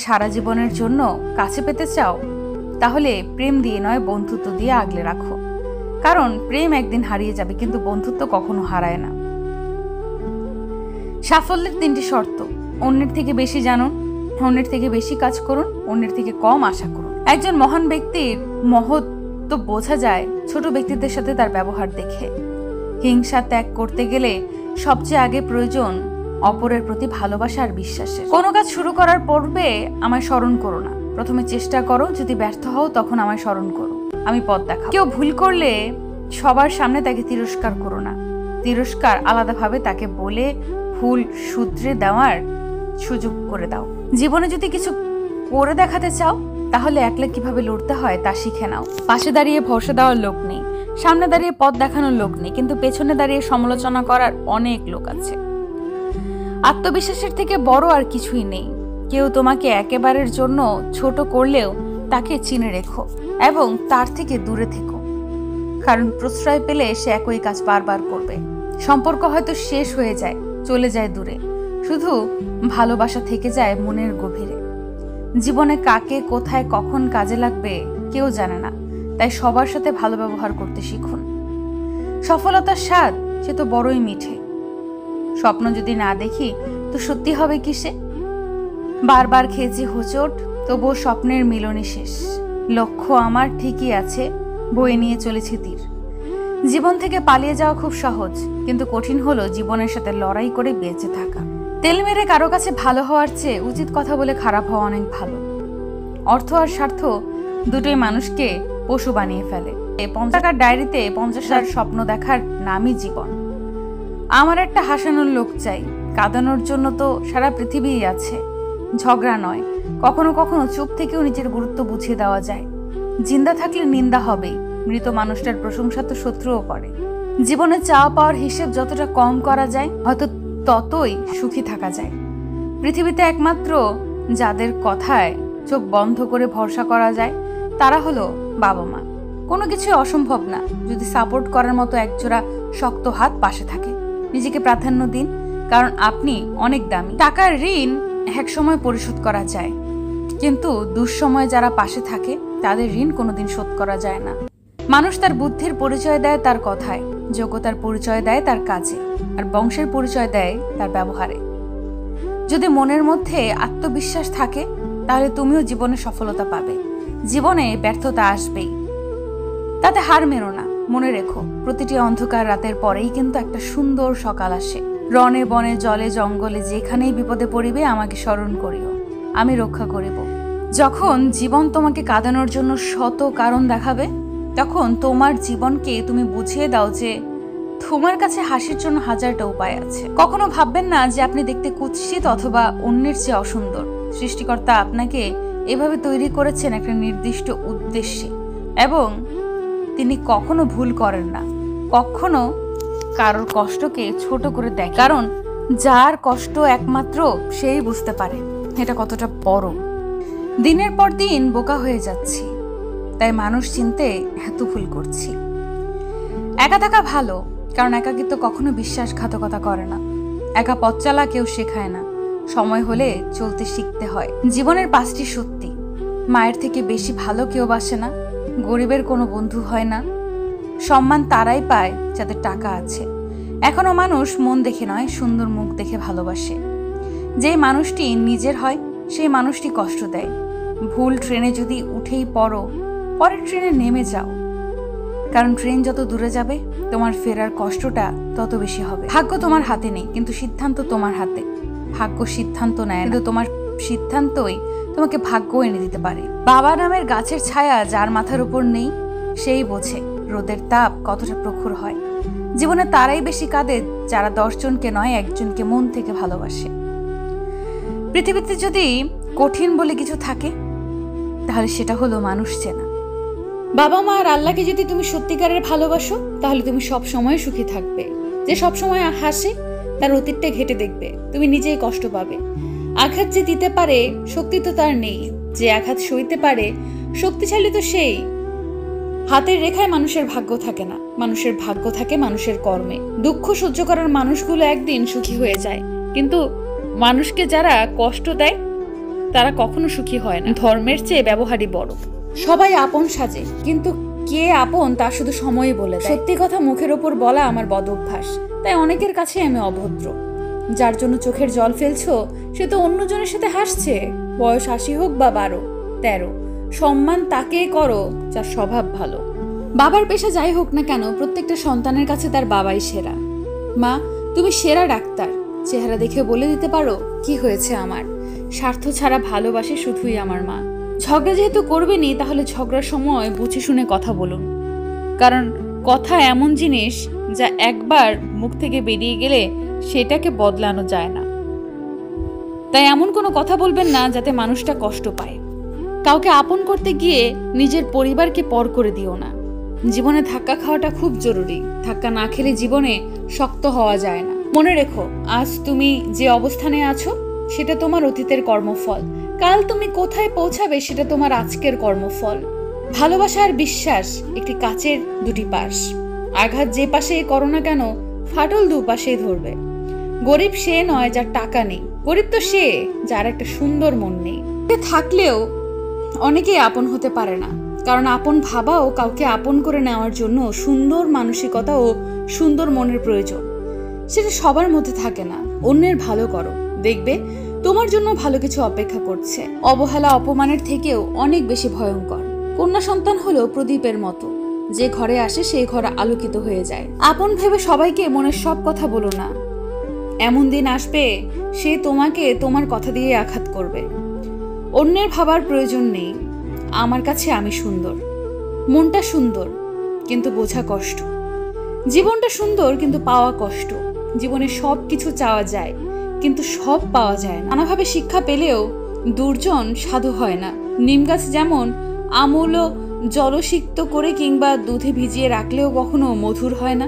সারা জীবনের জন্য কাছে পেতে চাও, তাহলে প্রেম দিয়ে নয় বন্ধুত্ব দিয়ে আগলে রাখো। কারণ প্রেম একদিন হারিয়ে যাবে, কিন্তু বন্ধুত্ব কখনো হারায় না। সাফল্যের 3টি শর্ত: অন্যের থেকে বেশি জানুন, অন্যের থেকে বেশি কাজ করুন, অন্যের থেকে কম আশা করুন। একজন মহান ব্যক্তির মহত্ব বোঝা যায় ছোট ব্যক্তিদের সাথে তার ব্যবহার দেখে। হিংসা ত্যাগ করতে গেলে সবচেয়ে আগে প্রয়োজন অপরের প্রতি ভালোবাসা আর বিশ্বাসের। কোনো কাজ শুরু করার পূর্বে আমায় স্মরণ করো না, প্রথমে চেষ্টা করো, যদি ব্যর্থ হও তখন আমায় স্মরণ করো, আমি পথ দেখাবো। কেউ ভুল করলে সবার সামনে তাকে তিরস্কার করো না, তিরস্কার আলাদাভাবে তাকে বলে ভুল শুধরে দেওয়ার সুযোগ করে দাও। জীবনে যদি কিছু করে দেখাতে চাও, তাহলে একলা কিভাবে লড়তে হয় তা শিখে নাও। পাশে দাঁড়িয়ে ভরসা দেওয়ার লোক নেই, সামনে দাঁড়িয়ে পথ দেখানোর লোক নেই, কিন্তু পেছনে দাঁড়িয়ে সমালোচনা করার অনেক লোক আছে। আত্মবিশ্বাসের থেকে বড় আর কিছুই নেই। কেউ তোমাকে একেবারের জন্য ছোট করলেও তাকে চিনে রেখো এবং তার থেকে দূরে থেকো, কারণ প্রশ্রয় পেলে সে একই কাজ বারবার করবে। সম্পর্ক হয়তো শেষ হয়ে যায়, চলে যায় দূরে, শুধু ভালোবাসা থেকে যায় মনের গভীরে। জীবনে কাকে কোথায় কখন কাজে লাগবে কেউ জানে না, তাই সবার সাথে ভালো ব্যবহার করতে শিখুন। সফলতার স্বাদ সে তো বড়ই মিঠে, স্বপ্ন যদি না দেখি তো সত্যি হবে কিসে? বারবার খেয়েছি হোঁচট, তবুও স্বপ্নের মিলনই শেষ। লক্ষ্য আমার ঠিকই আছে, বয়ে নিয়ে চলেছি তীর। জীবন থেকে পালিয়ে যাওয়া খুব সহজ, কিন্তু কঠিন হলো জীবনের সাথে লড়াই করে বেঁচে থাকা। তেল মেরে কারো কাছে ভালো হওয়ার চেয়ে উচিত কথা বলে খারাপ হওয়া অনেক ভালো। অর্থ আর স্বার্থ দুটোই মানুষকে পশু বানিয়ে ফেলে। 50 টাকার ডায়েরিতে 50,000 স্বপ্ন দেখার নামই জীবন। আমার একটা হাসানোর লোক চাই, কাঁদানোর জন্য তো সারা পৃথিবীই আছে। ঝগড়া নয়, কখনো কখনো চুপ থেকেও নিজের গুরুত্ব বুঝিয়ে দেওয়া যায়। জিন্দা থাকলে নিন্দা হবেই, মৃত মানুষটার প্রশংসা তো শত্রুও করে। জীবনে চাওয়া পাওয়ার হিসেব যতটা কম করা যায়, হয়তো ততই সুখী থাকা যায়। পৃথিবীতে একমাত্র যাদের কথায় চোখ বন্ধ করে ভরসা করা যায় তারা হলো বাবা মা। কোনো কিছু অসম্ভব না যদি সাপোর্ট করার মতো একজোড়া শক্ত হাত পাশে থাকে। নিজেকে প্রাধান্য দিন, কারণ আপনি অনেক দামি। টাকার ঋণ এক সময় পরিশোধ করা যায়, কিন্তু দুঃসময়ে যারা পাশে থাকে তাদের ঋণ কোনোদিন শোধ করা যায় না। মানুষ তার বুদ্ধির পরিচয় দেয় তার কথায়, যোগ্যতার পরিচয় দেয় তার কাজে, আর বংশের পরিচয় দেয় তার ব্যবহারে। যদি মনের মধ্যে আত্মবিশ্বাস থাকে তাহলে তুমিও জীবনে সফলতা পাবে। জীবনে ব্যর্থতা আসবেই, তাতে হার মেনো না। মনে রেখো, প্রতিটি অন্ধকার রাতের পরেই কিন্তু একটা সুন্দর সকাল আসে। রনে বনে জলে জঙ্গলে যেখানেই বিপদে পড়িবে আমাকে স্মরণ করিও, আমি রক্ষা করিব। যখন জীবন তোমাকে কাঁদানোর জন্য শত কারণ দেখাবে, তখন তোমার জীবনকে তুমি বুঝিয়ে দাও যে তোমার কাছে হাসির জন্য হাজারটা উপায় আছে। কখনো ভাববেন না যে আপনি দেখতে কুৎসিত অথবা অন্যের চেয়ে অসুন্দর। সৃষ্টিকর্তা আপনাকে এভাবে তৈরি করেছেন একটা নির্দিষ্ট উদ্দেশ্যে, এবং তিনি কখনো ভুল করেন না, কখনো কারোর কষ্টকে ছোট করে দেয়। কারণ যার কষ্ট একমাত্র সেই বুঝতে পারে এটা কতটা বড়। দিনের পর দিন বোকা হয়ে যাচ্ছি, তাই মানুষ চিনতে এত ভুল করছি। একা থাকা ভালো, কারণ একাকিত্ব কখনো বিশ্বাসঘাতকতা করে না। একা পথ চালা কেউ শেখায় না, সময় হলে চলতে শিখতে হয়। জীবনের 5টি সত্যি: মায়ের থেকে বেশি ভালো কেউ বাসে না, গরিবের কোনো বন্ধু হয় না, সম্মান তারাই পায় যাদের টাকা আছে, এখনো মানুষ মন দেখে নয় সুন্দর মুখ দেখে ভালোবাসে, যেই মানুষটি নিজের হয় সেই মানুষটি কষ্ট দেয়। ভুল ট্রেনে যদি উঠেই পড়ো, পরের ট্রেনে নেমে যাও, কারণ ট্রেন যত দূরে যাবে তোমার ফেরার কষ্টটা তত বেশি হবে। ভাগ্য তোমার হাতে নেই, কিন্তু সিদ্ধান্ত তোমার হাতে। ভাগ্য সিদ্ধান্ত নেয়, কিন্তু তোমার সিদ্ধান্তই তোমাকে ভাগ্য এনে দিতে পারে। বাবা নামের গাছের ছায়া যার মাথার উপর নেই, সেই বোঝে রোদের তাপ কতটা প্রখর হয়। জীবনে তারাই বেশি কাঁদে যারা 10 জনকে নয় 1 জনকে মন থেকে ভালোবাসে। পৃথিবীতে যদি কঠিন বলে কিছু থাকে, তাহলে সেটা হলো মানুষ চেনা। বাবা মা আর আল্লাহকে যদি তুমি সত্যিকারের ভালোবাসো, তাহলে তুমি সব সময় সুখী থাকবে। যে সব সময় হাসে তার অতীতটা ঘেটে দেখবে, তুমি নিজেই কষ্ট পাবে। আঘাত যে দিতে পারে শক্তি তো তার নেই, যে আঘাত সইতে পারে শক্তিশালী তো সেই। হাতের রেখায় মানুষের ভাগ্য থাকে না, মানুষের ভাগ্য থাকে মানুষের কর্মে। দুঃখ সহ্য করার মানুষগুলো একদিন সুখী হয়ে যায়, কিন্তু মানুষকে যারা কষ্ট দেয় তারা কখনো সুখী হয় না। ধর্মের চেয়ে ব্যবহারই বড়। সবাই আপন সাজে, কিন্তু কে আপন তা শুধু সময়ই বলে দেয়। সত্যি কথা মুখের ওপর বলা আমার বদ অভ্যাস, তাই অনেকের কাছে আমি অভদ্র। যার জন্য চোখের জল ফেলছো সে তো অন্যজনের সাথে হাসছে। বয়স 80 হোক বা 12, 13, সম্মান তাকেই করো যার স্বভাব ভালো। বাবার পেশা যাই হোক না কেন, প্রত্যেকটা সন্তানের কাছে তার বাবাই সেরা। মা, তুমি সেরা ডাক্তার। চেহারা দেখে বলে দিতে পারো কি হয়েছে আমার। স্বার্থ ছাড়া ভালোবাসে শুধুই আমার মা। ঝগড়া যেহেতু করবেনি, তাহলে ঝগড়ার সময় বুঝে শুনে কথা বলুন, কারণ কথা এমন জিনিস যা একবার মুখ থেকে বেরিয়ে গেলে সেটাকে বদলানো যায় না। তাই এমন কোনো কথা বলবেন না যাতে মানুষটা কষ্ট পায়। কাউকে আপন করতে গিয়ে নিজের পরিবারকে পর করে দিও না। জীবনে ধাক্কা খাওয়াটা খুব জরুরি। ধাক্কা না খেলে জীবনে শক্ত হওয়া যায় না। মনে রেখো, আজ তুমি যে অবস্থানে আছো সেটা তোমার অতীতের কর্মফল। কাল তুমি কোথায় পৌঁছাবে সেটা তোমার আজকের কর্মফল। ভালোবাসা আর বিশ্বাস একটি কাচের দুটি পাশ। আঘাত যে পাশে করো না কেন, ফাটল দুপাশেই ধরবে। গরিব সে নয় যার টাকা নেই, গরিব তো সে যার একটা সুন্দর মন নেই। থাকলেও অনেকেই আপন হতে পারে না, কারণ আপন ভাবাও কাউকে আপন করে নেওয়ার জন্য সুন্দর মানসিকতা ও সুন্দর মনের প্রয়োজন। সেটা সবার মধ্যে থাকে না। অন্যের ভালো করো, দেখবে তোমার জন্য ভালো কিছু অপেক্ষা করছে। অবহেলা অপমানের থেকেও অনেক বেশি ভয়ঙ্কর। কন্যা সন্তান হলো প্রদীপের মতো, যে ঘরে আসে সেই ঘর আলোকিত হয়ে যায়। আপন ভেবে সবাইকে মনের সব কথা বলো না। এমন দিন আসবে সে তোমাকে তোমার কথা দিয়ে আঘাত করবে। অন্যের ভাবার প্রয়োজন নেই। আমার কাছে আমি সুন্দর। মনটা সুন্দর কিন্তু বোঝা কষ্ট। জীবনটা সুন্দর কিন্তু পাওয়া কষ্ট। জীবনে সব কিছু চাওয়া যায় কিন্তু সব পাওয়া যায় না। নানাভাবে শিক্ষা পেলেও দুর্জন সাধু হয় না। নিম গাছ যেমন আমূল জলসিক্ত করে কিংবা দুধে ভিজিয়ে রাখলেও কখনো মধুর হয় না।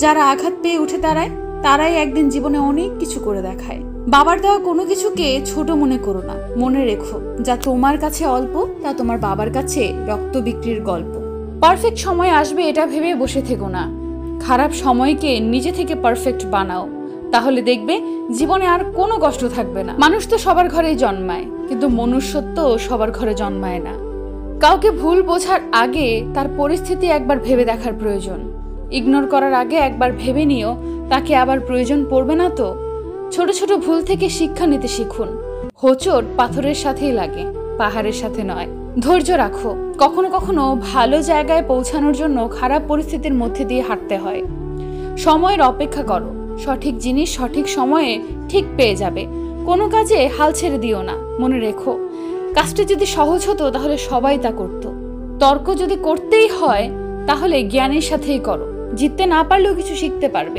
যারা আঘাত পেয়ে উঠে দাঁড়ায় তারাই একদিন জীবনে অনেক কিছু করে দেখায়। বাবার দেওয়া কোনো কিছুকে ছোট মনে করো না। মনে রেখো, যা তোমার কাছে অল্প তা তোমার বাবার কাছে রক্ত বিক্রির গল্প। পারফেক্ট সময় আসবে এটা ভেবে বসে থেকো না। খারাপ সময়কে নিজে থেকে পারফেক্ট বানাও, তাহলে দেখবে জীবনে আর কোনো কষ্ট থাকবে না। মানুষ তো সবার ঘরেই জন্মায়, কিন্তু মনুষ্যত্ব সবার ঘরে জন্মায় না। কাউকে ভুল বোঝার আগে তার পরিস্থিতি একবার ভেবে দেখার প্রয়োজন। ইগনোর করার আগে একবার ভেবে নিও তাকে আবার প্রয়োজন পড়বে না তো। ছোট ছোট ভুল থেকে শিক্ষা নিতে শিখুন। হোঁচট পাথরের সাথেই লাগে, পাহাড়ের সাথে নয়। ধৈর্য রাখো। কখনো কখনো ভালো জায়গায় পৌঁছানোর জন্য খারাপ পরিস্থিতির মধ্যে দিয়ে হাঁটতে হয়। সময়ের অপেক্ষা করো। সঠিক জিনিস সঠিক সময়ে ঠিক পেয়ে যাবে। কোনো কাজে হাল ছেড়ে দিও না। মনে রেখো, কাজটা যদি সহজ হতো তাহলে সবাই তা করত। তর্ক যদি করতেই হয় তাহলে জ্ঞানের সাথেই করো। জিততে না পারলেও কিছু শিখতে পারবে।